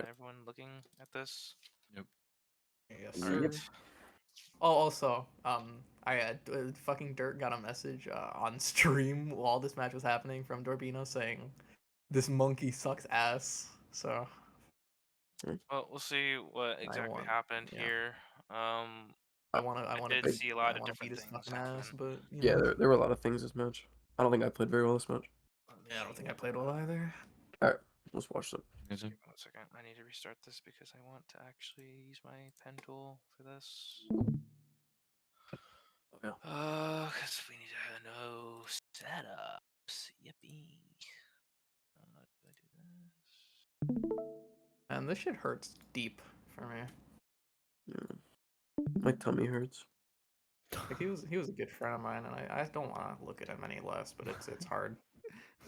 everyone looking at this? Yep. Yes, All right. sir. Oh, also, fucking Dirt got a message on stream while this match was happening from Dorbino saying, "This monkey sucks ass." So Well, we'll see what exactly happened yeah. here. I wanna did see a lot of different beat his things fucking ass, happen. but you Yeah, know. there were a lot of things this match. I don't think I played very well this match. Yeah, I don't think I played well either. All right, let's watch them. Just give me 1 second. I need to restart this because I want to actually use my pen tool for this. Yeah. Because we need to know setups. Yippee. Do I do this? And this shit hurts deep for me. Yeah. My tummy hurts. Like he was a good friend of mine, and I don't want to look at him any less, but it's hard.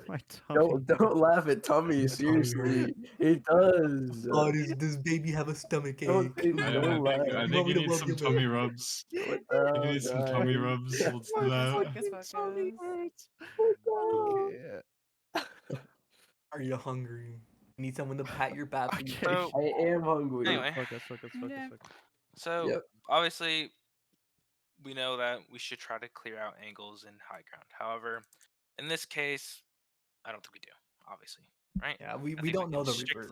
My tummy. Don't laugh at tummy. Seriously, it does. Oh, does baby have a stomach Don't ache? think- I don't laugh. think you need some tummy rubs. What You need some tummy rubs. Let's do that. Tummy hurts. Okay. Are you hungry? Need someone to pat your back? Okay. So, I am hungry. anyway. Focus. So, Yep. obviously, we know that we should try to clear out angles in high ground. However, in this case, I don't think we do, obviously, right? Yeah, I we think don't know can the Reapers.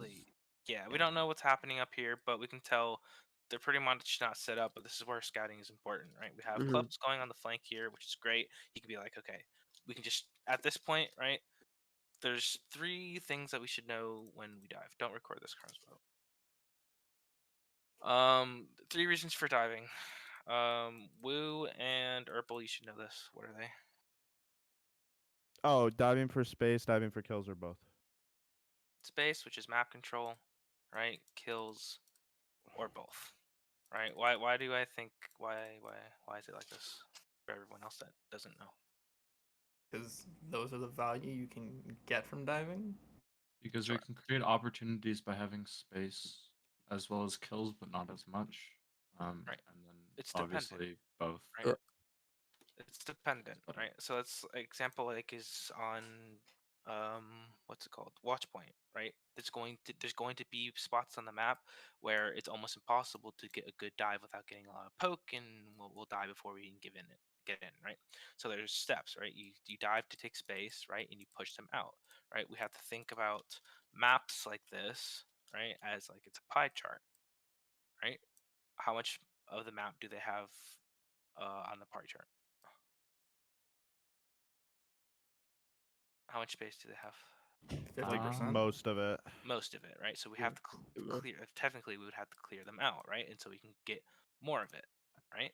Yeah, we don't know what's happening up here, but we can tell they're pretty much not set up, but this is where scouting is important, right? We have Mhm. clubs going on the flank here, which is great. He can be like, okay, we can just, at this point, right? There's 3 things that we should know when we dive. Don't record this, Carmsbo. 3 reasons for diving. Woo and Urpel, you should know this. What are they? Oh, diving for space, diving for kills, or both. Space, which is map control, right? Kills, or both, right? Why do I think why is it like this for everyone else that doesn't know? Because those are the value you can get from diving. Because Sure. we can create opportunities by having space as well as kills, but not as much. Right. And then It's obviously dependent, both. right? It's dependent, right? So that's example like is on what's it called? Watch point, right? There's going to be spots on the map where it's almost impossible to get a good dive without getting a lot of poke, and we'll die before we can get in, right? So there's steps, right? You dive to take space, right? And you push them out, right? We have to think about maps like this, right? As like it's a pie chart, right? How much of the map do they have on the pie chart? How much space do they have? 50%. Most of it. Most of it, right? So we have to clear. Technically, we would have to clear them out, right? And so we can get more of it, right?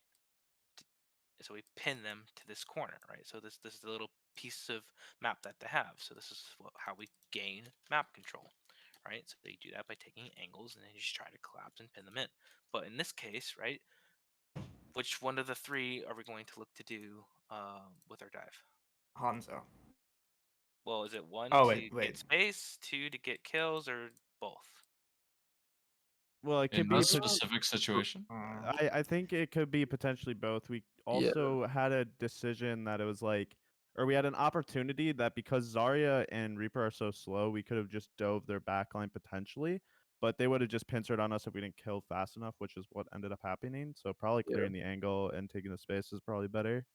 So we pin them to this corner, right? So this is the little piece of map that they have. So this is how we gain map control, right? So you do that by taking angles and then you just try to collapse and pin them in. But in this case, right, which one of the 3 are we going to look to do with our dive? Hanzo. Well, is it 1 Oh, to get space, 2 to get kills, or both? Well, it could In be. this specific situation, I think it could be potentially both. We also had a decision that it was like, or we had an opportunity that because Zarya and Reaper are so slow, we could have just dove their backline potentially, but they would have just pincered on us if we didn't kill fast enough, which is what ended up happening. So probably clearing the angle and taking the space is probably better.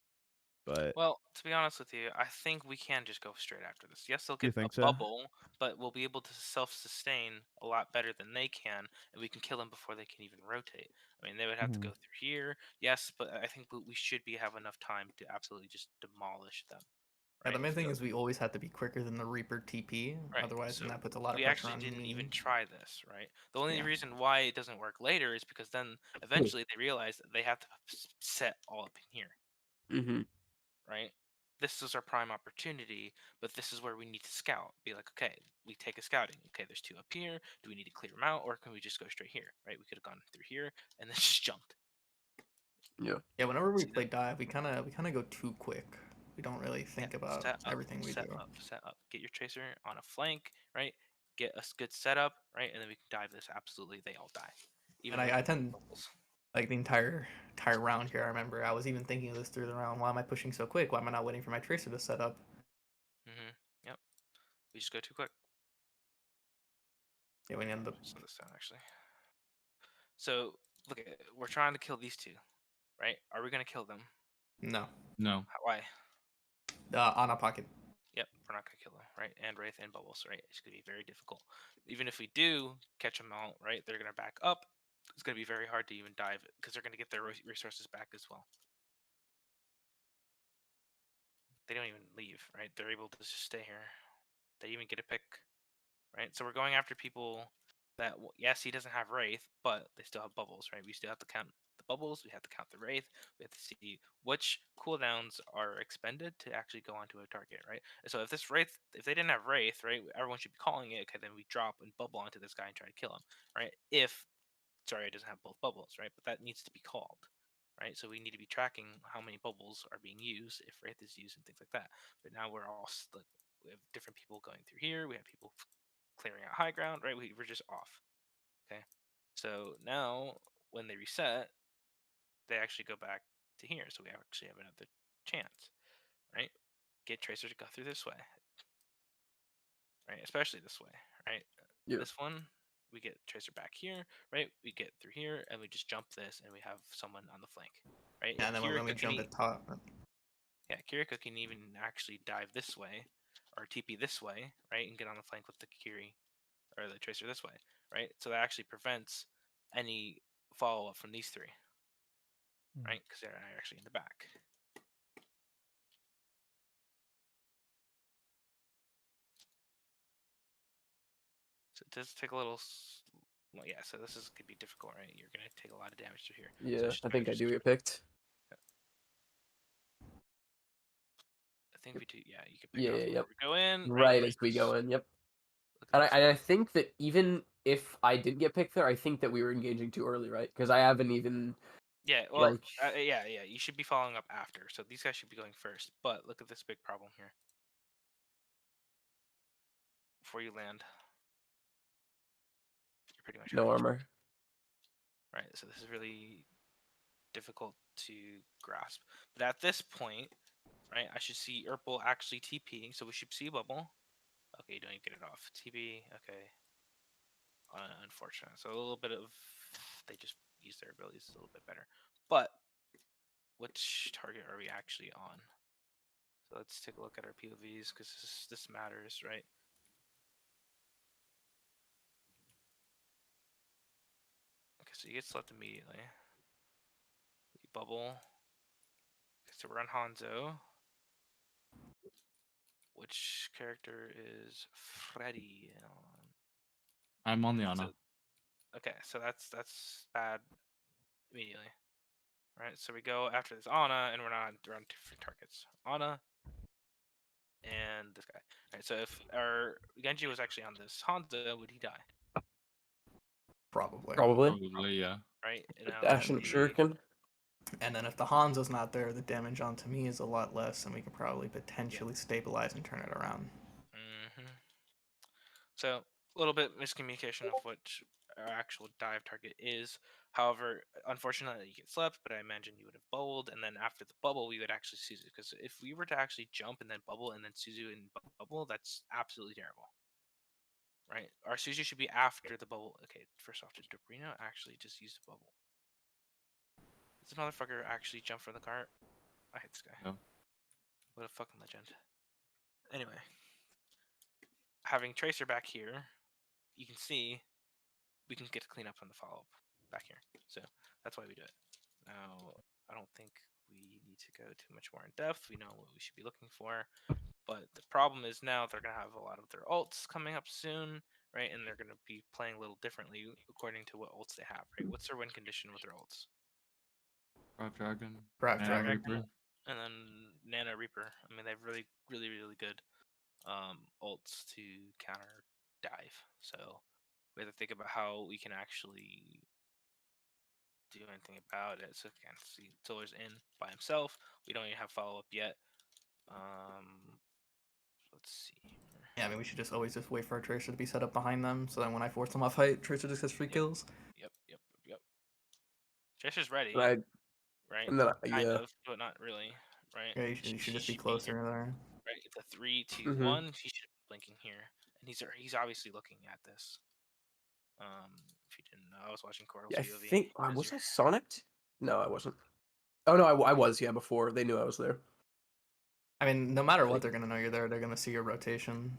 But Well, to be honest with you, I think we can just go straight after this. Yes, they'll You get a think so? bubble, but we'll be able to self-sustain a lot better than they can, and we can kill them before they can even rotate. I mean, they would have to go through here, yes, but I think we should have enough time to absolutely just demolish them. Yeah, Right? the main thing is we always have to be quicker than the Reaper TP. Right. Otherwise, So then that puts a lot of we pressure actually on didn't even me. try this, right? The only Yeah. reason why it doesn't work later is because then eventually they realize that they have to set all up in here. Mm-hmm. Right? This is our prime opportunity, but this is where we need to scout. Be like, okay, we take a scouting. Okay, there's 2 up here. Do we need to clear them out, or can we just go straight here? Right? We could have gone through here and then just jumped. Yeah. Yeah, whenever we play dive, we kind of go too quick. We don't really think about everything we do. Set up. Get your tracer on a flank, right? Get a good setup, right? And then we can dive this. Absolutely, they all die. Even and I tend like the entire round here. I remember I was even thinking of this through the round. Why am I pushing so quick? Why am I not waiting for my tracer to set up? Yep. We just go too quick. Yeah, we need the. Slow this down actually. So look at it. We're trying to kill these two, right? Are we gonna kill them? No. No. Why? On a pocket. Yep, we're not gonna kill them, right? And Wraith and Bubbles, right? It's gonna be very difficult. Even if we do catch them out, right? They're gonna back up. It's gonna be very hard to even dive because they're gonna get their resources back as well. They don't even leave, right? They're able to just stay here. They even get a pick, right? So we're going after people that, yes, he doesn't have Wraith, but they still have Bubbles, right? We still have to count the Bubbles. We have to count the Wraith. We have to see which cooldowns are expended to actually go onto a target, right? And so if this Wraith, if they didn't have Wraith, right, everyone should be calling it. Okay, then we drop and bubble onto this guy and try to kill him, right? If Zarya doesn't have both Bubbles, right? But that needs to be called, right? So we need to be tracking how many bubbles are being used, if Wraith is used, and things like that. But now we're all like, we have different people going through here. We have people clearing out high ground, right? We're just off. Okay. So now when they reset, they actually go back to here. So we actually have another chance, right? Get Tracer to go through this way, right? Especially this way, right? Yeah. This one, we get Tracer back here, right? We get through here, and we just jump this, and we have someone on the flank, right? Yeah, and then when we Kiriko jump can at top. yeah, Kiriko can even actually dive this way, or TP this way, right, and get on the flank with the Kiri or the Tracer this way, right? So that actually prevents any follow up from these three, right? Because they're actually in the back. So it does take a little. Well, yeah. So this is could be difficult, right? You're gonna take a lot of damage through here. So Yeah, just I try to think I just do keep get picked. I think we do. Yeah, you can pick Yeah, off yeah, where yep. we go in. Right Right, as we go in, yep. Look at And this. I think that even if I did get picked there, I think that we were engaging too early, right? Because I haven't even Yeah, well, like yeah. You should be following up after. So these guys should be going first. But look at this big problem here. Before you land, you're pretty much no already armor. right. So this is really difficult to grasp. But at this point, right, I should see Urpal actually TPing. So we should see Bubble. Okay, you don't even get it off. TP. Okay. Unfortunate. So a little bit of they just use their abilities a little bit better. But which target are we actually on? So let's take a look at our POVs because this matters, right? Okay, so you get slept immediately. You bubble. Okay, so we're on Hanzo. Which character is Freddy on? I'm on the Ana. So, okay, so that's bad immediately. Right, so we go after this Ana, and we're on different targets. Ana and this guy. Right, so if our Genji was actually on this Hanzo, would he die? Probably. Probably. Probably, yeah. Right? Now Dash and shuriken. And then if the Hanzo's not there, the damage onto me is a lot less, and we could probably potentially stabilize and turn it around. So a little bit miscommunication of what our actual dive target is. However, unfortunately, you get slept, but I imagine you would have bubbled, and then after the bubble, we would actually Suzu. Because if we were to actually jump and then bubble and then Suzu and bubble, that's absolutely terrible. Right? Our Suzu should be after the bubble. Okay, first off, did Dobrino actually just use the bubble? Does this motherfucker actually jump from the cart? I hate this guy. No. What a fucking legend. Anyway, having Tracer back here, you can see we can get a clean up from the follow up back here. So that's why we do it. Now, I don't think we need to go too much more in depth. We know what we should be looking for. But the problem is now they're going to have a lot of their ults coming up soon, right? And they're going to be playing a little differently according to what ults they have, right? What's their win condition with their ults? Grab Dragon. Grab Nano Dragon. Reaper. And then Nano Reaper. I mean, they have really, really, really good ults to counter dive. So we have to think about how we can actually do anything about it. So again, see, Tiller's in by himself. We don't even have follow up yet. Let's see here. Yeah, I mean, we should just always just wait for our Tracer to be set up behind them, so then when I force them off height, Tracer just gets free kills. Yep. Tracer's ready, Right. right? And then Kind yeah. of, but not really, right? Yeah, you should just be closer there. Right, it's a 3, 2, 1. He should be blinking here, and he's obviously looking at this. If you didn't know, I was watching Coral's Yeah, I POV. think because was you're- I Sonic? No, I wasn't. Oh no, I was. Yeah, before they knew I was there. I mean, no matter what, Think- they're gonna know you're there. They're gonna see your rotation.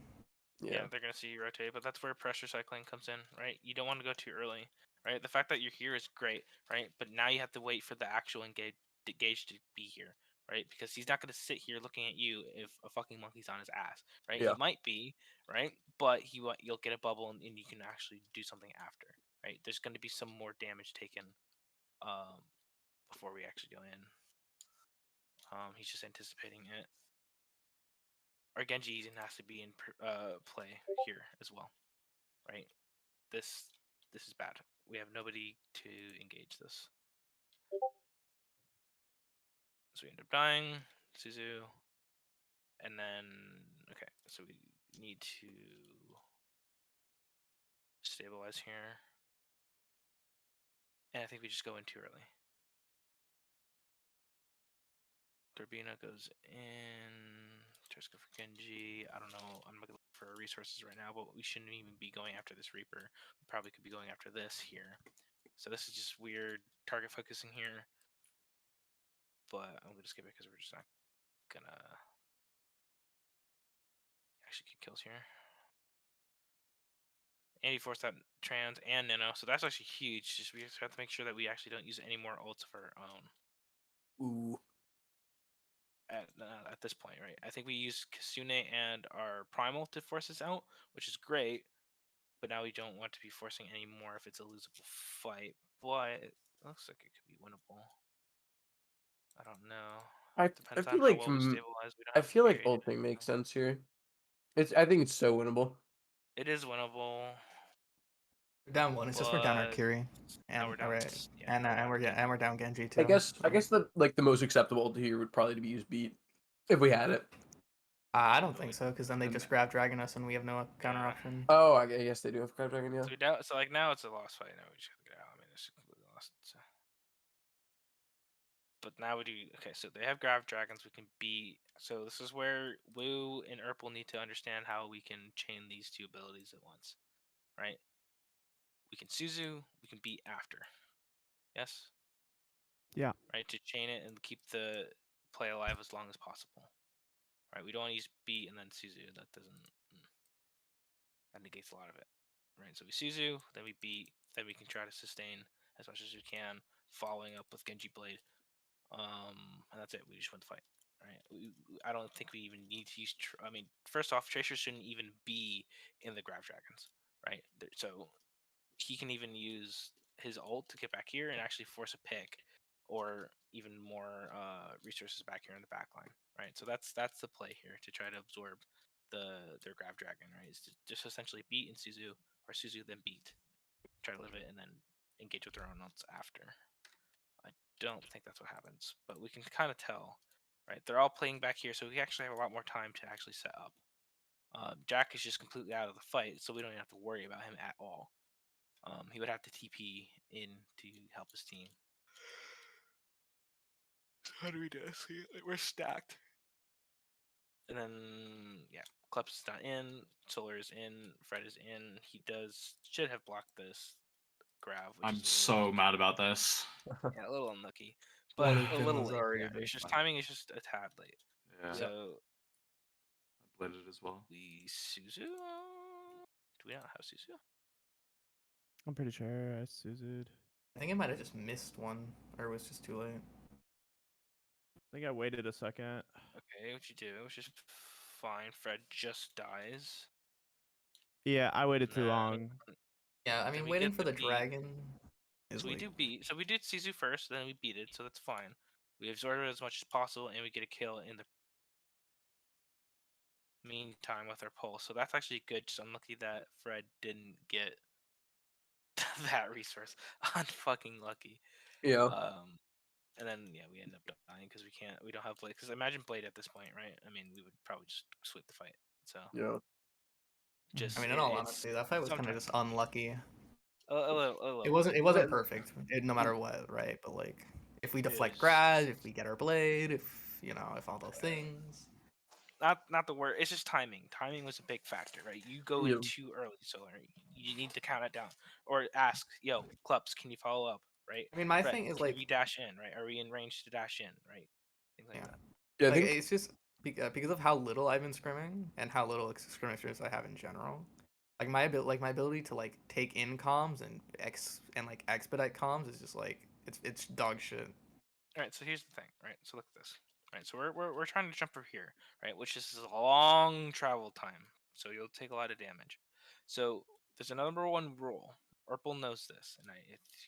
Yeah, they're gonna see you rotate, but that's where pressure cycling comes in, right? You don't want to go too early, right? The fact that you're here is great, right? But now you have to wait for the actual gauge to be here, right? Because he's not gonna sit here looking at you if a fucking monkey's on his ass, right? Yeah. He might be, right? But you'll get a bubble and you can actually do something after, right? There's gonna be some more damage taken, before we actually go in. He's just anticipating it. Our Genji even has to be in play here as well, right? This is bad. We have nobody to engage this. So we end up dying, Suzu, and then okay, so we need to stabilize here. And I think we just go in too early. Turbina goes in. Tries to go for Genji. I don't know. I'm looking for resources right now, but we shouldn't even be going after this Reaper. We probably could be going after this here. So this is just weird target focusing here. But I'm gonna skip it because we're just not gonna actually get kills here. And he forced out Trans and Nano, so that's actually huge. Just we just have to make sure that we actually don't use any more ults of our own Ooh. at this point, right? I think we use Kasune and our Primal to force us out, which is great. But now we don't want to be forcing any more if it's a losable fight. But it looks like it could be winnable. I don't know. I Depends feel on how like well we stabilize. We don't I have feel like very- ulting makes sense here. I think it's so winnable. It is winnable. We're down one. It's just we're down our But Kiri, now and we're down. alright, Yeah, and down we're Genji. and we're down Genji too. I guess the most acceptable ult here would probably be use beat if we had it. I don't think so, because then they just grab Dragon us and we have no counter Yeah. option. Oh, I guess they do have Crab Dragon, yeah. So now, like now it's a lost fight. Now we just have to get out. I mean, it's completely lost. So. But now we do okay. So they have Grav Dragons. We can beat. So this is where Wu and Erp will need to understand how we can chain these two abilities at once, right? We can Suzu. We can beat after. Yes. Yeah. Right, to chain it and keep the play alive as long as possible. Right. We don't want to use beat and then Suzu. That doesn't. That negates a lot of it. Right. So we Suzu, then we beat, then we can try to sustain as much as we can, following up with Genji Blade. And that's it. We just went to fight. Right. I don't think we even need to use. I mean, first off, Tracer shouldn't even be in the Grav Dragons. Right. So he can even use his ult to get back here and actually force a pick, or even more resources back here in the back line. Right. So that's the play here to try to absorb their Grav Dragon. Right. Is to just essentially beat in Suzu, or Suzu then beat, try to live it, and then engage with their own ults after. I don't think that's what happens, but we can kind of tell, right? They're all playing back here, so we actually have a lot more time to actually set up. Jack is just completely out of the fight, so we don't even have to worry about him at all. He would have to TP in to help his team. How do we do this? We're stacked. And then, yeah, Kleps is not in, Solar is in, Fred is in. He should have blocked this Grav. Which I'm is so mad about this. a little unlucky, but Would've a been little late. already Yeah, this it's just fight. timing is just a tad late. Yeah. So I played it as well. we Suzu. Do we not have Suzu? I'm pretty sure I Suzu'd. I think I might have just missed one, or it was just too late. I think I waited a second. Okay, what you do? Which is fine. Fred just dies. Yeah, I waited too Nah. long. Yeah, I Then mean, we waiting get for the the beat. dragon is So we like do beat. So we did Suzu first, then we beat it. So that's fine. We absorb it as much as possible, and we get a kill in the meantime with our pulse. So that's actually good. Just unlucky that Fred didn't get that resource. Unfucking lucky. Yeah. And then yeah, we end up dying because we don't have Blade. Because imagine Blade at this point, right? I mean, we would probably just sweep the fight. So Yeah. just I mean, in all it's honesty, that fight was kind of sometimes just unlucky. a little. It wasn't That- perfect, no matter what, right? But like, if we deflect is- grad, if we get our blade, if all those things. not the word. It's just timing. Timing was a big factor, right? You go Yeah. in too early, so you need to count it down or ask, yo, clubs, can you follow up, right? I mean, my Fred, thing is can like, we dash in, right? Are we in range to dash in, right? Things like yeah, that. Yeah, I like think it's just because of how little I've been scrimming and how little scrimming experience I have in general. Like my ability to like take in comms and like expedite comms is just like it's dog shit. All right, so here's the thing, right? So look at this, right? So we're trying to jump over here, right? Which is a long travel time, so you'll take a lot of damage. So there's a number one rule. Urpel knows this, and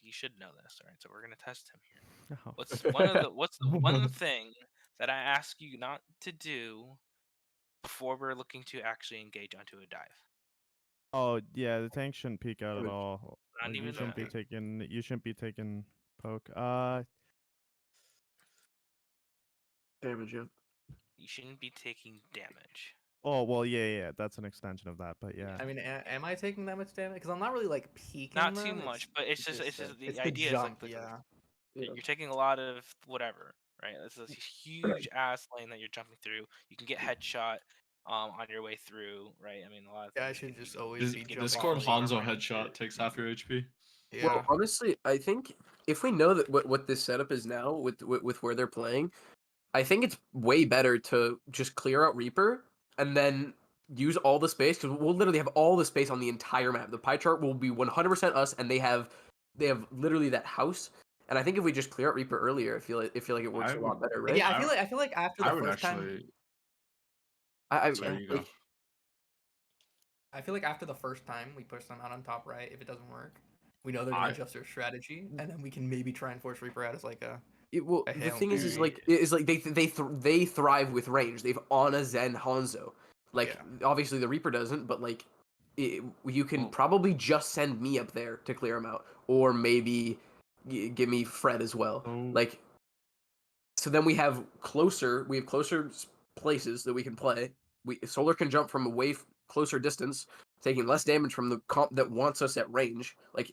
he should know this. All right, so we're gonna test him here. Oh. What's the one thing that I ask you not to do before we're looking to actually engage onto a dive? Oh yeah, the tank shouldn't peek out at Damage. all. Not Like, even that. you shouldn't be taking poke. damage. Yeah. You shouldn't be taking damage. Oh well, yeah, that's an extension of that, but yeah. I mean, am I taking that much damage? Because I'm not really like peeking Not too them. much, but it's just the it's the idea is like jump, look, yeah. Yeah. you're taking a lot of whatever, right? This is a huge ass lane that you're jumping through. You can get headshot on your way through, right? I mean, a lot of Yeah, I things should can just you always be can get jumping Discord falling forward. Hanzo right? headshot takes half your HP. Yeah. Well, honestly, I think if we know that what this setup is now with where they're playing, I think it's way better to just clear out Reaper and then use all the space because we'll literally have all the space on the entire map. The pie chart will be 100% us, and they have literally that house. And I think if we just clear out Reaper earlier, I feel like it works I a would. lot better, Like, right? yeah, I feel like after the I would first time, actually. I Sorry, you go. like I feel like after the first time we push them out on top right, if it doesn't work, we know they're gonna I adjust their strategy, and then we can maybe try and force Reaper out as like well, a the Hail thing is Mary. like they thrive with range. They've Ana, Zen, Hanzo. Like Yeah. obviously the Reaper doesn't, but like you can Well- probably just send me up there to clear him out, or maybe give me Fred as well. So Like so then we have closer places that we can play. Solar can jump from a way closer distance, taking less damage from the comp that wants us at range. Like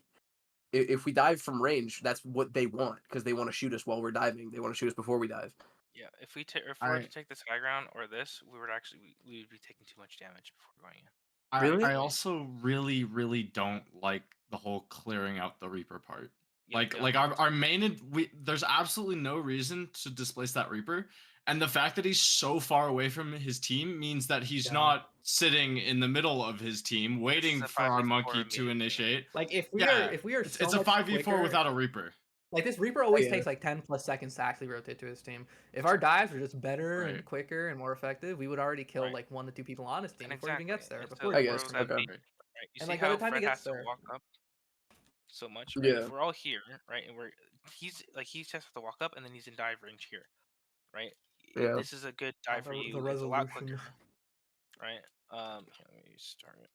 if we dive from range, that's what they want because they want to shoot us while we're diving. They want to shoot us before we dive. Yeah, if we were to take this high ground or this, we would actually we would be taking too much damage before going in. Really? I also really don't like the whole clearing out the Reaper part. Yeah, Like our main there's absolutely no reason to displace that Reaper. And the fact that he's so far away from his team means that he's Yeah. not sitting in the middle of his team waiting a for our 5v4 monkey to immediately. initiate. Like if we Yeah, are it's so a much 5v4 quicker, without a Reaper. like this Reaper always yeah. takes like 10 plus seconds to actually rotate to his team. If our dives were just better Right. and quicker and more effective, we would already kill Right. like 1 to 2 people on his team And before he even gets there. And Before so he I gets guess. there. that Okay. beat, right? You And see like by how the time he Fred has gets to there, walk up so much, right? Yeah. If we're all here, right, and he just has to walk up and then he's in dive range here, right? Yeah. This is a good dive for the you. It's a lot quicker, resolution. right? Here, let me start it.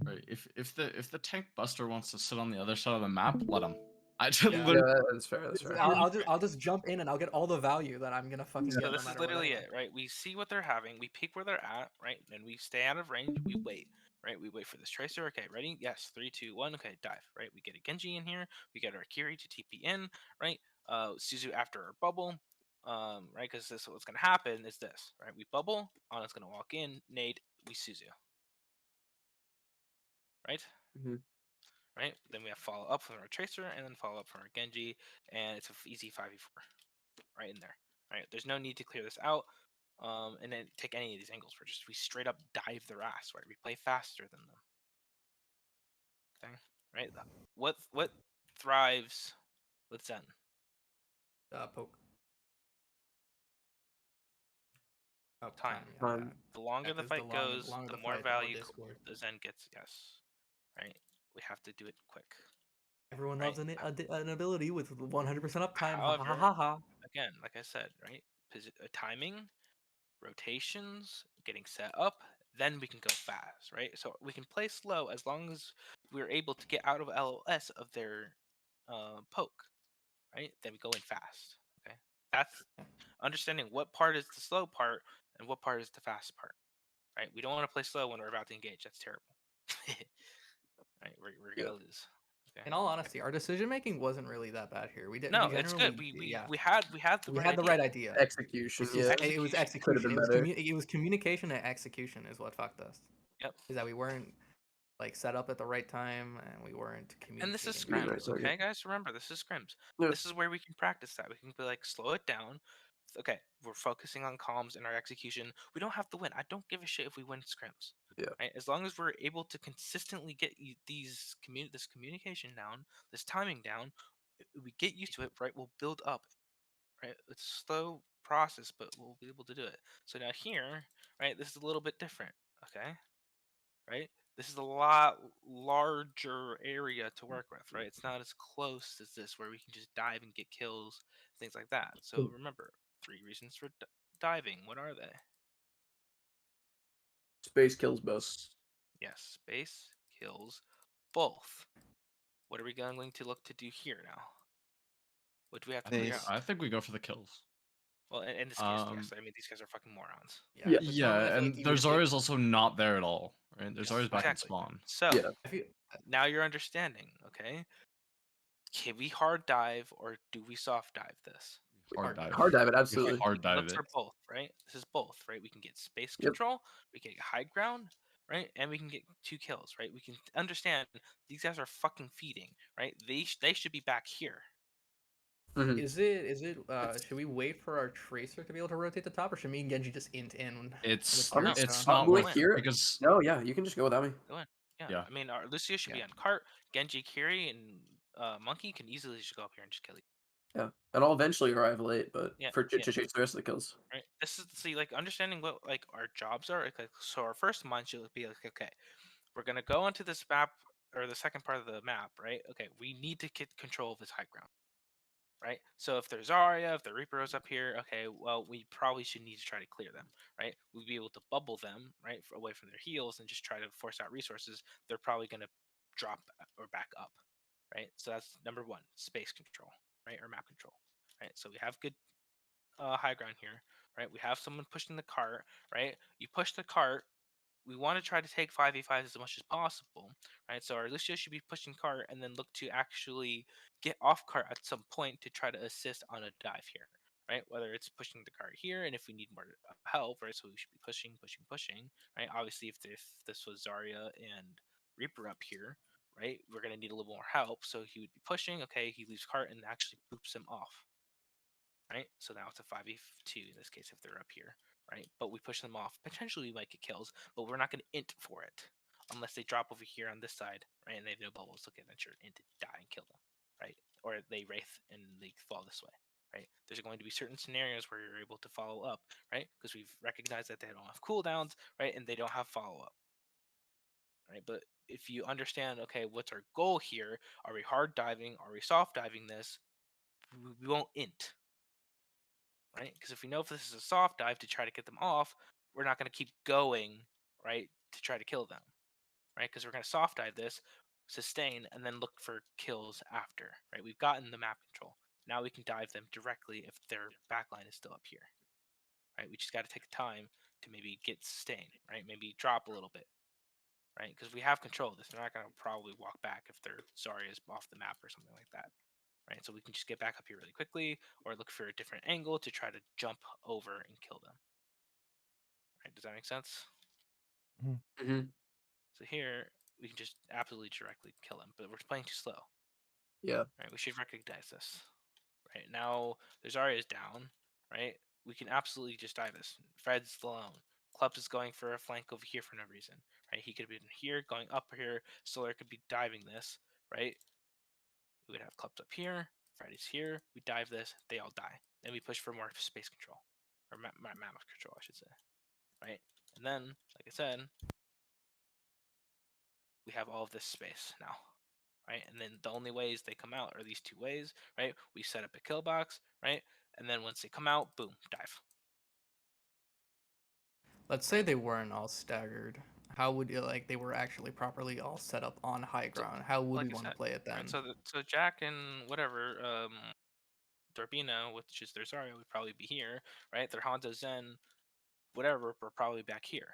Right. If the tank buster wants to sit on the other side of the map, let him. I just Yeah. Yeah, that's fair. That's fair. I'll just jump in and I'll get all the value that I'm gonna fucking So get. this no is matter what literally anyway. it, right? We see what they're having, we peek where they're at, right? And we stay out of range, we wait, right? We wait for this tracer. Okay, ready? Yes, 3, 2, 1. Okay, dive, right? We get a Genji in here, we get our Kiri to TP in, right? Suzu after our bubble, right? Because this what's gonna happen is this, right? We bubble, Ana's gonna walk in, nade, we Suzu. Right? Mhm. Right? Then we have follow up from our tracer and then follow up from our Genji, and it's an easy 5v4 right in there. Right? There's no need to clear this out. And then take any of these angles. We straight up dive their ass, right? We play faster than them. Okay, right? What thrives with Zen? Poke. Oh, Time. Yeah, Time. yeah. The longer the 'cause fight goes, longer the the more fight, the more value Discord. the Zen gets. Yes, right. We have to do it quick. Everyone Right. loves an ability with 100% uptime. Ha ha However, ha ha. again, like I said, right? Timing, rotations, getting set up, then we can go fast, right? So we can play slow as long as we're able to get out of LOS of their poke, right? Then we go in fast. Okay, that's understanding what part is the slow part and what part is the fast part, right? We don't want to play slow when we're about to engage. That's terrible. Right, we're gonna lose. Okay. In all honesty, our decision making wasn't really that bad here. We did. No, we it's generally, good. yeah, We had the we right had the idea. right idea. Execution, It's just, yeah. it was Execution. Could have execution. been It was better. it was communication and execution is what fucked us. Yep. Is that we weren't like set up at the right time and we weren't communicating. And this is Scream right scrims, target. okay, guys? Remember, this is scrims. Yeah. This is where we can practice that. We can be like, slow it down. Okay, we're focusing on comms and our execution. We don't have to win. I don't give a shit if we win scrims. Yeah. Right? As long as we're able to consistently get this communication down, this timing down, we get used to it, right? We'll build up. Right? It's a slow process, but we'll be able to do it. So now here, right, this is a little bit different. Okay? Right? This is a lot larger area to work with, right? It's not as close as this where we can just dive and get kills, things like that. So remember, 3 reasons for diving. What are they? Space kills both. Yes, space kills both. What are we going to look to do here now? What do we have to figure out? I think we go for the kills. Well, in this case, yes. I mean, these guys are fucking morons. Yeah. but normally I feel like And you their would hit- Zarya's also not there at all, right? Their Yes, Zarya's back in exactly. spawn. So Yeah. I feel, now you're understanding, okay? Can we hard dive or do we soft dive this? Hard dive. Hard dive it, We absolutely. hard dive Look it. for both, right? This is both, right? We can get space Yep. control, we can get high ground, right? And we can get 2 kills, right? We can understand these guys are fucking feeding, right? They should be back here. Mhm. is it should we wait for our tracer to be able to rotate the top, or should me and Genji just int in? It's with no, Kiriko? it's I'll not go worth in. it Here? because No, yeah, you can just go without me. Go in. Yeah. Yeah. I mean, our Lucio should be Yeah. on cart. Genji, Kiri, and Monkey can easily just go up here and just kill you. Yeah. And I'll eventually arrive late, but Yeah, for yeah. to chase the rest of the kills. Right. This is like understanding what like our jobs are. Like, so our first mind should be like, okay, we're gonna go onto this map or the second part of the map, right? Okay, we need to get control of this high ground, right? So if there's Zarya, if the Reaper is up here, okay, well we probably should need to try to clear them, right? We'd be able to bubble them, right, away from their heals and just try to force out resources. They're probably gonna drop or back up, right? So that's number one, space control, right, or map control, right? So we have good high ground here, right? We have someone pushing the cart, right? You push the cart. We want to try to take 5v5 as much as possible, right? So our Lucio should be pushing cart and then look to actually get off cart at some point to try to assist on a dive here, right? Whether it's pushing the cart here, and if we need more help, right? So we should be pushing, right? Obviously, if this was Zarya and Reaper up here, right, we're gonna need a little more help. So he would be pushing. Okay, he leaves cart and actually boops him off, right? So now it's a 5v2 in this case if they're up here, right? But we push them off. Potentially we might get kills, but we're not going to int for it unless they drop over here on this side, right? And they have no bubbles. Okay, then sure, int to die and kill them, right? Or they wraith and they fall this way, right? There's going to be certain scenarios where you're able to follow up, right? Because we've recognized that they don't have cooldowns, right? And they don't have follow up, right? But if you understand, okay, what's our goal here? Are we hard diving? Are we soft diving this? We won't int, right? Because if we know if this is a soft dive to try to get them off, we're not going to keep going, right, to try to kill them, right? Because we're going to soft dive this, sustain, and then look for kills after, right? We've gotten the map control. Now we can dive them directly if their backline is still up here, right? We just got to take the time to maybe get sustain, right? Maybe drop a little bit, right? Because we have control of this. They're not going to probably walk back if their Zarya is off the map or something like that. Right, so we can just get back up here really quickly or look for a different angle to try to jump over and kill them. Right, does that make sense? Mm-hmm. So here we can just absolutely directly kill them, but we're playing too slow. Yeah. Right, we should recognize this. Right, now there's Zarya is down, right? We can absolutely just dive this. Fred's alone. Clubs is going for a flank over here for no reason. Right, he could have been here, going up here. Solar could be diving this, right? We would have Clubs up here. Freddy's here. We dive this. They all die. Then we push for more space control, or map control, I should say. Right, and then, like I said, we have all of this space now. Right, and then the only ways they come out are these 2 ways. Right, we set up a kill box. Right, and then once they come out, boom, dive. Let's say they weren't all staggered. How would you like they were actually properly all set up on high So, ground? How would like we I want to said, play it then? right, so Jack and whatever, Dorbina, which is their Zarya, would probably be here. Right, their Hanzo Zen, whatever, were probably back here.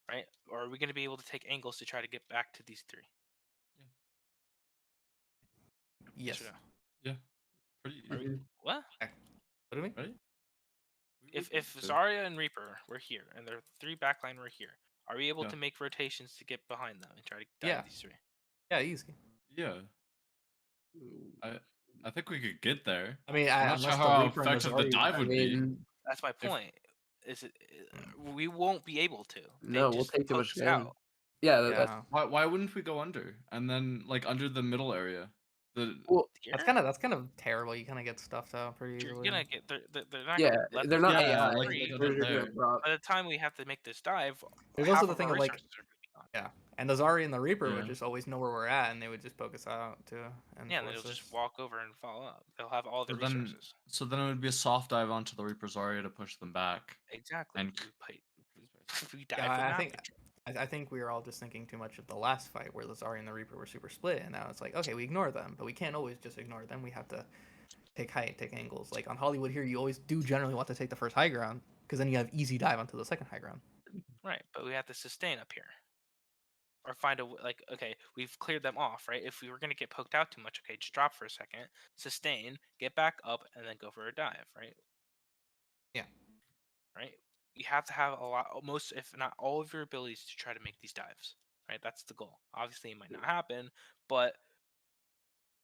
Right, or are we going to be able to take angles to try to get back to these 3? Yes. or no? Yeah, pretty Are we, easy, what? What do you mean? right? If So, Zarya and Reaper were here and their 3 backline were here, are we able Yeah. to make rotations to get behind them and try to dive Yeah. these 3? Yeah, easy. yeah, I I think we could get there. I mean, I'm not sure unless the how Reaper and the effective the Zarya. dive I would be. mean, That's my If- point. Is it? We won't be able to. They no, we'll just take too poke much us damage. out. Yeah, that's Yeah. Why wouldn't we go under and then like under the middle area? The well. Here, That's kind of terrible. You kind of get stuffed out pretty you're easily. gonna get. They're not Yeah, gonna let they're us not get Yeah, AI. like free. they're They're there. gonna drop. By the time we have to make this dive, There's half also the of thing our of like, resources are gonna be gone. yeah, and the Zarya and the Reaper would Yeah. just always know where we're at, and they would just poke us out too. And Yeah, and force they'll just us. walk over and follow up. They'll have all the So then, resources. so then it would be a soft dive onto the Reaper's Zarya to push them back. Exactly. And We dive Yeah, the I map think control. I think we were all just thinking too much of the last fight where the Zarya and the Reaper were super split, and now it's like, okay, we ignore them, but we can't always just ignore them. We have to take height, take angles. Like on Hollywood here, you always do generally want to take the first high ground because then you have easy dive onto the second high ground. Right, but we have to sustain up here. Or find a like, okay, we've cleared them off, right? If we were gonna get poked out too much, okay, just drop for a second, sustain, get back up, and then go for a dive, right? Yeah. Right? You have to have a lot, most if not all of your abilities to try to make these dives, right? That's the goal. Obviously, it might not happen, but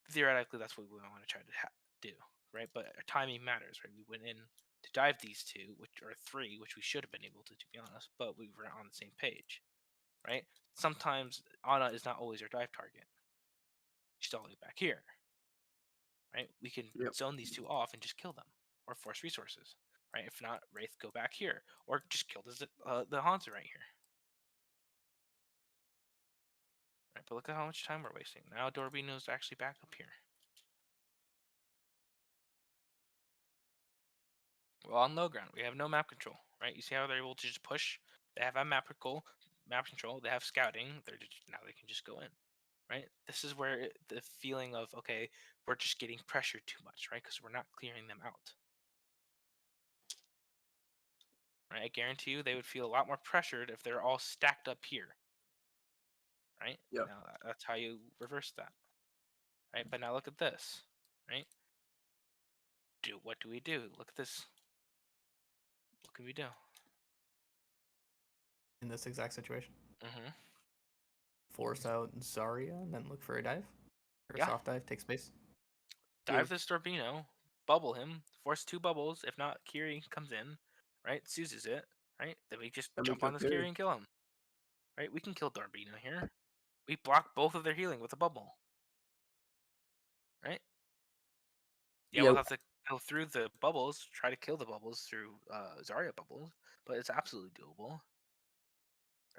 theoretically, that's what we want to try to do, right? But our timing matters, right? We went in to dive these 2, which are 3, which we should have been able to be honest, but we were on the same page, right? Sometimes Ana is not always our dive target. She's all the way back here, right? We can Yep. zone these 2 off and just kill them, or force resources, right? If not, Wraith go back here, or just kill the Hanzo right here. Right, but look at how much time we're wasting. Now Dorbino's actually back up here. We're on low ground. We have no map control, right? You see how they're able to just push? They have a map control. They have scouting. Now they can just go in, right? This is where the feeling of, okay, we're just getting pressured too much, right? Because we're not clearing them out. Right? I guarantee you they would feel a lot more pressured if they're all stacked up here. Right? Yep. Now that's how you reverse that. Right? But now look at this. Right? What do we do? Look at this. What can we do? In this exact situation, Mm-hmm. force out Zarya and then look for a dive or Yeah. soft dive, take space. Dive this Dorbino, bubble him, force 2 bubbles. If not, Kiri comes in, right? Seizes it, right? Then we just Then we jump kill on this Kiri. Kiri and kill him. Right? We can kill Dorbino here. We block both of their healing with a bubble. Right? Yeah, we'll have to go through the bubbles, try to kill the bubbles through Zarya bubbles, but it's absolutely doable.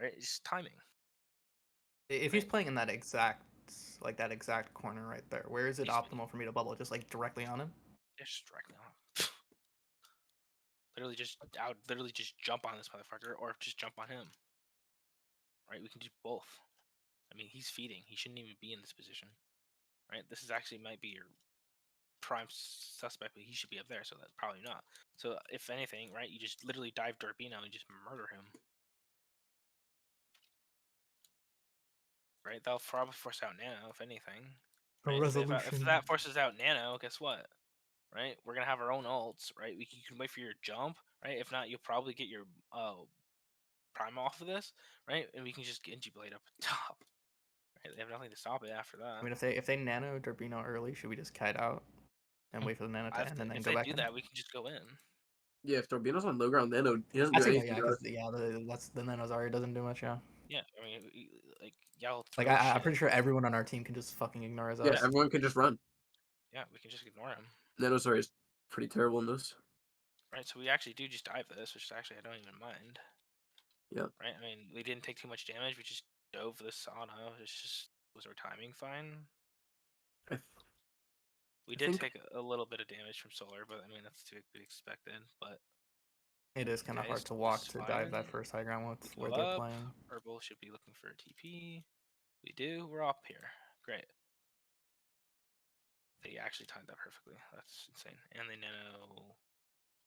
Right? It's just timing. If he's Right. playing in that exact corner right there, where is it He's- optimal for me to bubble? Just like directly on him? Just directly on him. Literally just jump on this motherfucker or just jump on him. Right? We can do both. I mean, he's feeding. He shouldn't even be in this position. Right? This is actually might be your prime suspect, but he should be up there, so that's probably not. So if anything, right, you just literally dive Dorbino and just murder him. Right? That'll probably force out Nano, if anything. Right? If that forces out Nano, guess what? Right? We're gonna have our own ults, right? You can wait for your jump, right? If not, you'll probably get your prime off of this, right? And we can just Genji Blade up top. Right? They have nothing to stop it after that. I mean, if they nano Dorbino early, should we just kite out and wait for the nano to end and then if go they back do in? that, we can just go in. Yeah, if Dorbino's on low ground, then he doesn't I do see that, anything. yeah, because that's the nano Zarya doesn't do much, yeah. Yeah, I mean, like y'all. Like I'm pretty sure everyone on our team can just fucking ignore his Yeah, ass. everyone can just run. Yeah, we can just ignore him. Nanosaur is pretty terrible in this. Right, so we actually do just dive this, which actually I don't even mind. Yeah. Right, I mean, we didn't take too much damage. We just dove this Ana. Was our timing fine? We did take a little bit of damage from Solar, but I mean that's to be expected. But It is kind of okay, hard so to walk this is to dive that fine. first high ground with We where go they're up. playing. Herbal should be looking for a TP. We do. We're up here. Great. They actually timed that perfectly. That's insane. And they nano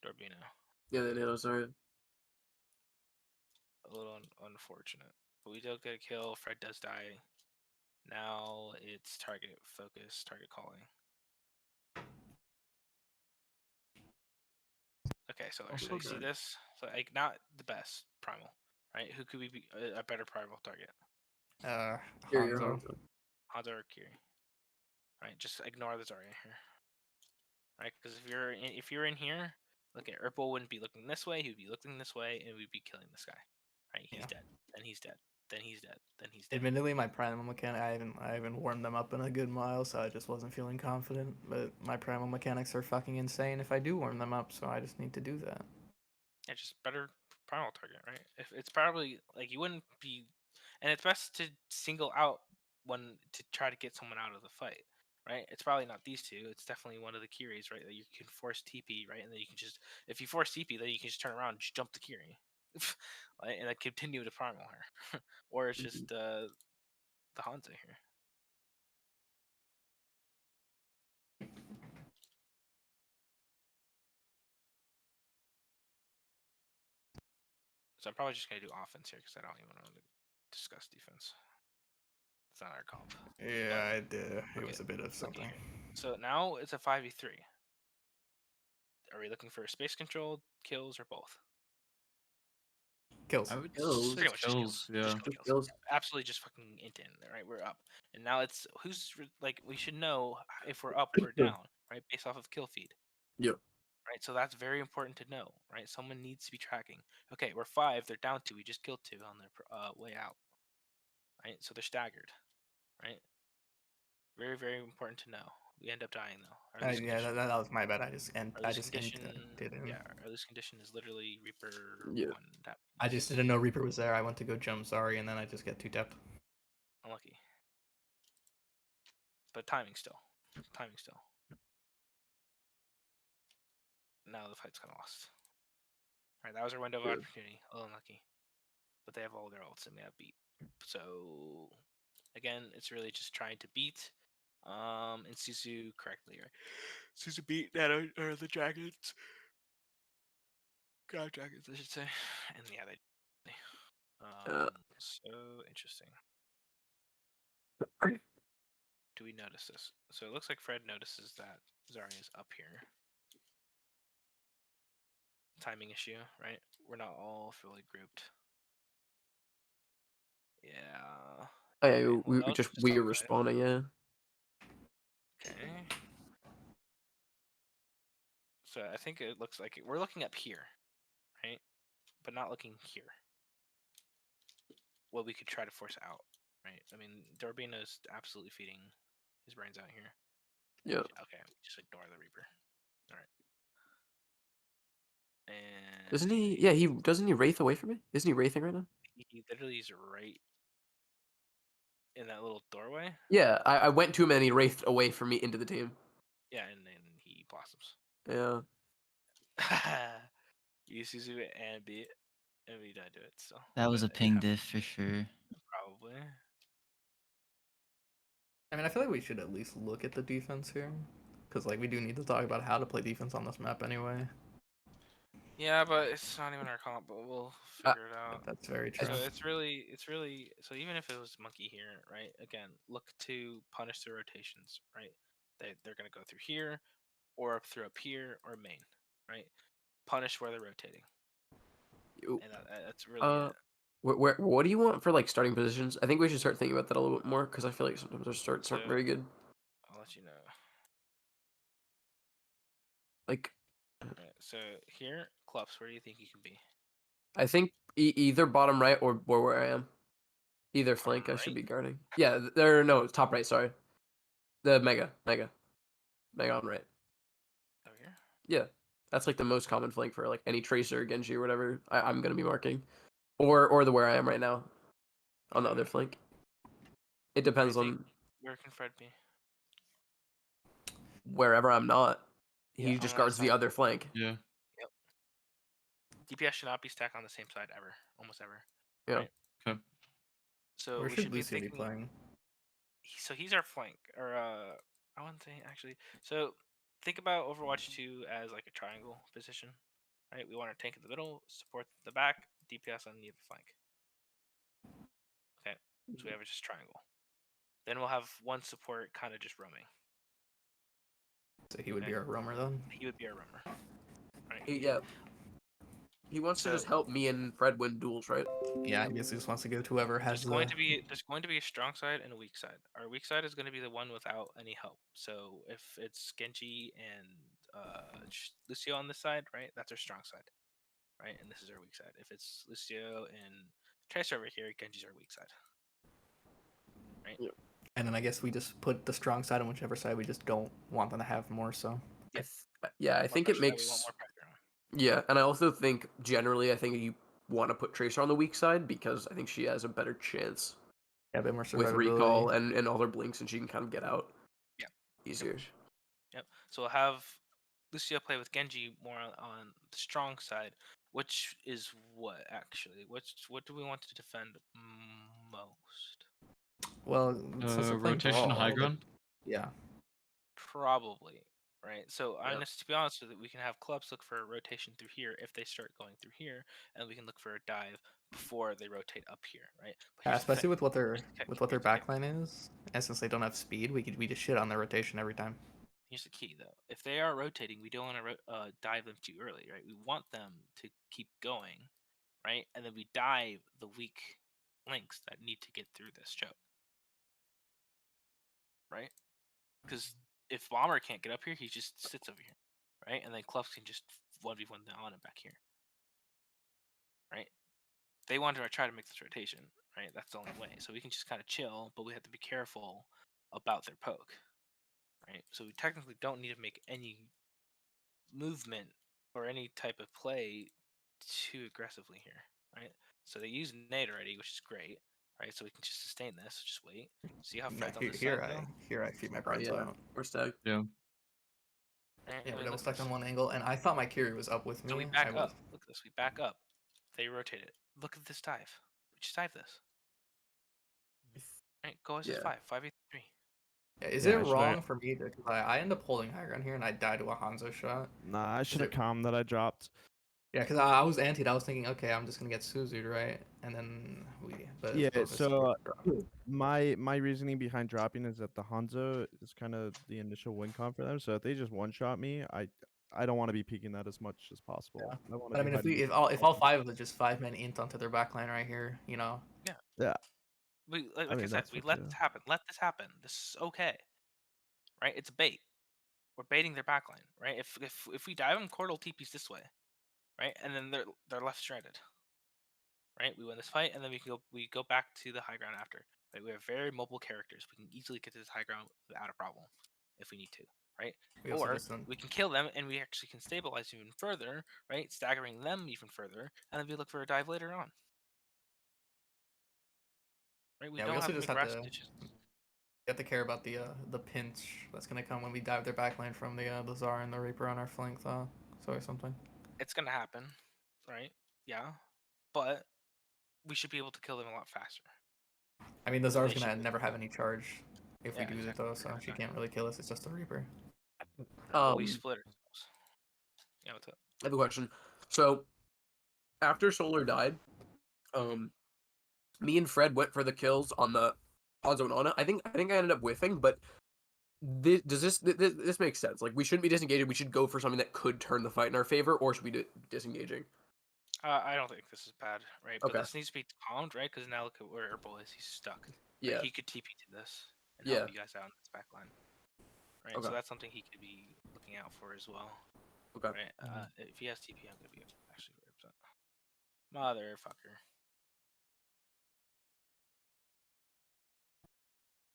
Dorbino. Yeah, the Nanosaur. A little unfortunate. But we don't get a kill. Fred does die. Now it's target focus, target calling. Okay, so Also actually, see good. this? So like not the best primal, right? Who could we be a better primal target? Here, you're Hanzo. Hanzo or Kiri? Right, just ignore the Zarya here. Right, because if you're in here, look at Urpel wouldn't be looking this way. He would be looking this way, and we'd be killing this guy. Right, he's Yeah. dead. Then he's dead. Then he's dead. Then he's dead. Admittedly, my primal mechanic, I haven't warmed them up in a good while, so I just wasn't feeling confident. But my primal mechanics are fucking insane if I do warm them up, so I just need to do that. Yeah, just better primal target, right? If it's probably like you wouldn't be, and it's best to single out one to try to get someone out of the fight, right? It's probably not these two. It's definitely one of the Kiris, right? That you can force TP, right? And then you can just, if you force TP, then you can just turn around and just jump the Kiri, right? And then continue to primal her, or it's just the Hanzo here. So I'm probably just gonna do offense here because I don't even want to discuss defense. It's not our comp. Yeah, I did. It okay, was a bit of something. So now it's a 5v3. Are we looking for space control, kills, or both? Kills. I would Kills. say Pretty much just kills. Yeah. Just Just kills. kills. Absolutely just fucking int in, right? We're up. And now it's like we should know if we're up or down, right? Based off of kill feed. Yep. Right? So that's very important to know, right? Someone needs to be tracking. Okay, we're 5, they're down 2. We just killed 2 on their way out. Right? So they're staggered, right? Very, very important to know. We end up dying though. Our lose Yeah, condition. that was my bad. I just Our I lose just condition. did him. Yeah, our lose condition is literally Reaper Yeah. 1 tap. I just didn't know Reaper was there. I went to go jump Zari, and then I just get 2-tapped. Unlucky. But timing still. Timing still. Now the fight's kind of lost. Alright, that was our window of Yeah. opportunity. A little unlucky. But they have all their ults and we have beat. So again, it's really just trying to beat and Suzu correctly, right? Suzu beat Nano or the dragons. God dragons, I should say. And yeah, they so interesting. Do we notice this? So it looks like Fred notices that Zarya is up here. Timing issue, right? We're not all fully grouped. Yeah. Oh, yeah, Okay, well, we I'll just just we tell are the guys. respawning. Yeah. Okay. So I think it looks like we're looking up here, right? But not looking here. Well, we could try to force out, right? I mean, Dorbina is absolutely feeding his brains out here. Yeah. Okay, just ignore the Reaper. All right. And Doesn't he? Yeah, he doesn't he wraith away from me? Isn't he wraithing right now? he literally is right in that little doorway. Yeah, I went to him and he wraithed away from me into the team. Yeah, and then he blossoms. Yeah. You Suzu and beat, and we don't do it still. That was a But it ping happens, diff for sure. probably. I mean, I feel like we should at least look at the defense here, because like we do need to talk about how to play defense on this map anyway. Yeah, but it's not even our comp, but we'll figure it out. That's very true. So it's really so even if it was monkey here, right? Again, look to punish the rotations, right? They're gonna go through here, or up here, or main, right? Punish where they're rotating, You- and that's really it. What do you want for like starting positions? I think we should start thinking about that a little bit more because I feel like sometimes our starts aren't So- very good. I'll let you know. Like, Right, so here, Clubs, where do you think you can be? I think either bottom right or where I am. Either flank I should right? be guarding. Yeah, there. No, top right. Sorry, the mega on right. Over here. Yeah, that's like the most common flank for like any tracer, Genji, or whatever. I'm gonna be marking, or the where I am right now, on the other flank. It depends on Where can Fred be? wherever I'm not. Yeah, He on just the other guards the side. other flank. Yeah. DPS should not be stacked on the same side ever, almost ever. Yeah. Right? Okay. So Where we should should be Lucio be thinking. playing? So he's our flank, or I wouldn't say actually. So think about Overwatch 2 as like a triangle position, right? We want our tank in the middle, support the back, DPS on the other flank. Okay, so we have a just triangle. Then we'll have one support kind of just roaming. So he would be Okay. our roamer then. He would be our roamer. Right. Yeah. He wants to just So- help me and Fred win duels, right? Yeah, I guess he just wants to go to whoever has There's going to be a strong side and a weak side. Our weak side is going to be the one without any help. So if it's Genji and Lucio on this side, right, that's our strong side, right, and this is our weak side. If it's Lucio and Tracer over here, Genji's our weak side, right? Yep. And then I guess we just put the strong side on whichever side we just don't want them to have more. So Yeah, I More think it pressure that we makes. want more pressure on. Yeah, and I also think generally, I think you want to put Tracer on the weak side because I think she has a better chance yeah, a bit more with survivability. recall and all their blinks, and she can kind of get out. Yeah, easier. Yep. So we'll have Lucio play with Genji more on the strong side, which is what actually? What do we want to defend most? Well, since we're playing Rotation high brawl, ground. yeah, Probably, right? So Yeah. honest, to be honest with it, we can have clubs look for a rotation through here if they start going through here, and we can look for a dive before they rotate up here, right? But here's the especially thing. with what their Here's the catch, with what their here's the catch. backline is, and since they don't have speed, we just shit on their rotation every time. Here's the key, though. If they are rotating, we don't want to dive them too early, right? We want them to keep going, right? And then we dive the weak links that need to get through this choke, right? Because if Bomber can't get up here, he just sits over here, right? And then Clubs can just 1v1 on him back here, right? They want to try to make this rotation, right? That's the only way. So we can just kind of chill, but we have to be careful about their poke, right? So we technically don't need to make any movement or any type of play too aggressively here, right? So they use nade already, which is great, right? So we can just sustain this. Just wait, see how No, Fred's on this here side. here I feed my Oh brains yeah, out. we're stacked. Yeah. Right? Yeah, I we're mean, double look at stacked on this. one angle, and I thought my Kiri was up with me. So we I back was. up. Look at this. We back up. They rotate it. Look at this dive. We just dive this. Right? Go as Yeah. 5-8-3. Yeah, is Yeah, it I should've- wrong for me to? Cause I end up holding high ground here, and I die to a Hanzo shot. Nah, I should have it- calmed that I dropped. Yeah, because I was antied. I was thinking, okay, I'm just gonna get Suzu'd, right? And then Yeah, both of us so, dropped. My reasoning behind dropping is that the Hanzo is kind of the initial win con for them. So if they just one shot me, I don't want to be peeking that as much as possible. Yeah. I want But I to mean, be if all five of us just 5-man int onto their backline right here, you know. yeah. We like I mean, I said, that's we what let you- this happen. Let this happen. This is okay, right? It's a bait. We're baiting their backline, right? If we dive them, Cordal TP's this way, right? And then they're left stranded, right? We win this fight, and then we go back to the high ground after. Right? We have very mobile characters. We can easily get to this high ground without a problem if we need to, right? We also Or just we can kill them, and we actually can stabilize even further, right? Staggering them even further, and then we look for a dive later on. Right? We Yeah, don't we also have to just make have rash to ditches. you have to care about the pinch that's gonna come when we dive their backline from the Zara and the Reaper on our flank, though. Or something. It's gonna happen, right? Yeah, but we should be able to kill them a lot faster. I mean, the Zara's They gonna should- never have any charge if we Yeah, do it exactly. though, so she can't really kill us. It's just a Reaper. But we split ourselves. Yeah, what's up? I have a question. So, after Solar died, me and Fred went for the kills on the Hanzo and Ana. I think I ended up whiffing, but this makes sense? Like, we shouldn't be disengaging. We should go for something that could turn the fight in our favor, or should we do disengaging? I don't think this is bad, right? But Okay. this needs to be calmed, right? Because now look at where Herbal is. He's stuck. Right? Yeah. He could TP to this and Yeah. help you guys out in this back line. Right? Okay. So that's something he could be looking out for as well. Okay. Right? If he has TP, I'm gonna be actually very upset. Motherfucker.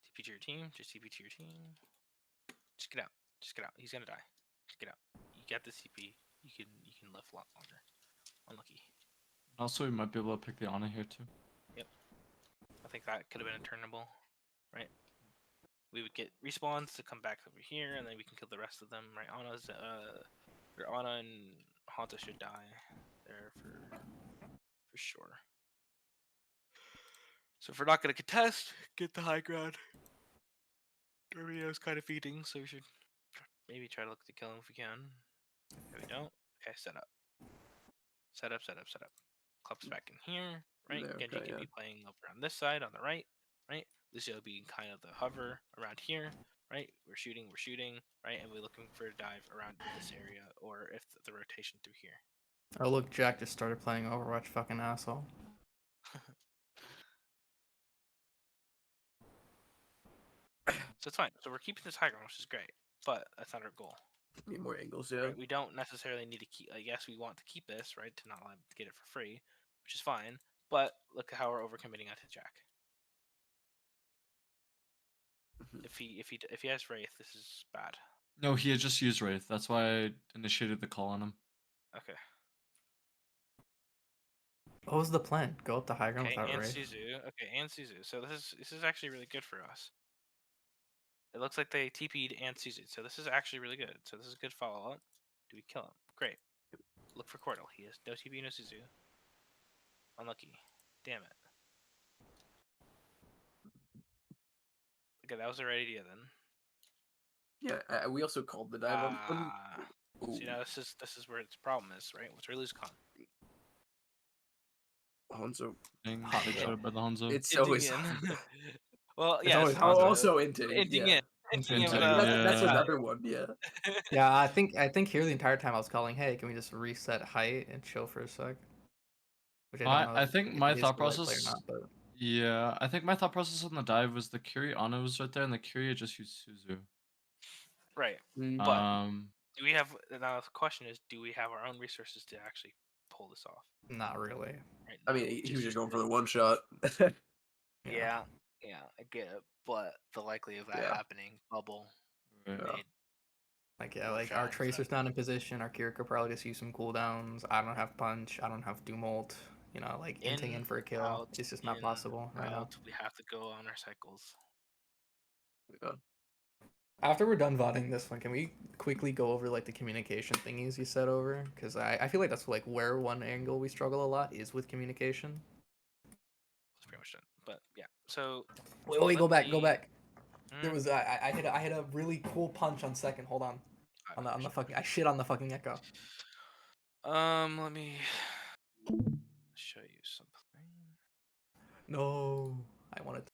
TP to your team. Just TP to your team. Just get out. Just get out. He's gonna die. Just get out. You get the CP. You can live a lot longer. Unlucky. Also, we might be able to pick the Ana here too. I think that could have been a turnable, right? We would get respawns to come back over here, and then we can kill the rest of them, right? Ana and Hanzo should die there for sure. So if we're not gonna contest, get the high ground. Dormio's kind of feeding, so we should maybe try to look to kill him if we can. If we don't, okay, set up. Set up. Club's back in here, right? Yeah, Genji okay, can yeah. be playing over on this side, on the right, right? Lucio being kind of the hover around here, right? We're shooting, right? And we're looking for a dive around this area, or if the rotation through here. Oh look, Jack just started playing Overwatch, fucking asshole. So it's fine. So we're keeping this high ground, which is great, but that's not our goal. Need more angles, yeah. Right? We don't necessarily need to keep. Yes, we want to keep this, right, to not let him get it for free, which is fine. But look at how we're overcommitting onto Jack. Mhm. If he has Wraith, this is bad. No, he had just used Wraith. That's why I initiated the call on him. Okay. What was the plan? Go up the high ground Okay, without and Wraith? Suzu. Okay, and Suzu. So this is actually really good for us. It looks like they TP'd and Suzu, so this is actually really good. So this is a good follow up. Do we kill him? Great. Look for Cordell. He has no TP, no Suzu. Unlucky. Damn it. Okay, that was the right idea then. Yeah, we also called the dive on. So you know this is where its problem is, right? What's really con? Hanzo. Being Hot big shit. shot by the Hanzo. It's always. Well, It's yeah, always it's Hanzo. Also inting. Inting Yeah. in. Inting in Inting, with yeah. That's another one. Yeah. Yeah, I think here the entire time I was calling, hey, can we just reset height and chill for a sec? Which I don't know I if think it my is thought the right play or process. not, but Yeah, I think my thought process on the dive was the Curie Ana was right there, and the Curie just used Suzu. right. Mm. But Um, do we have now the question is, do we have our own resources to actually pull this off? not really. Right I now, mean, which he is was just going for the really- one shot. Yeah, I get it, but the likelihood of that Yeah. happening, bubble, right. Yeah. mid, Like yeah, Really like our fast, Tracer's so- not in position. Our Kira could probably just use some cooldowns. I don't have punch. I don't have Dumult. You know, like inting in for a kill. out, It's just not in, possible right now. out. We have to go on our cycles. Yeah. After we're done voting this one, can we quickly go over like the communication thingies you said over? Because I feel like that's like where one angle we struggle a lot is with communication. That's pretty much done. But yeah, so Wait, go let back. me- There Mm, was I hit a really cool punch on second. Hold on. On the fucking I shit on the fucking echo. Let me show you something. No, I wanted to.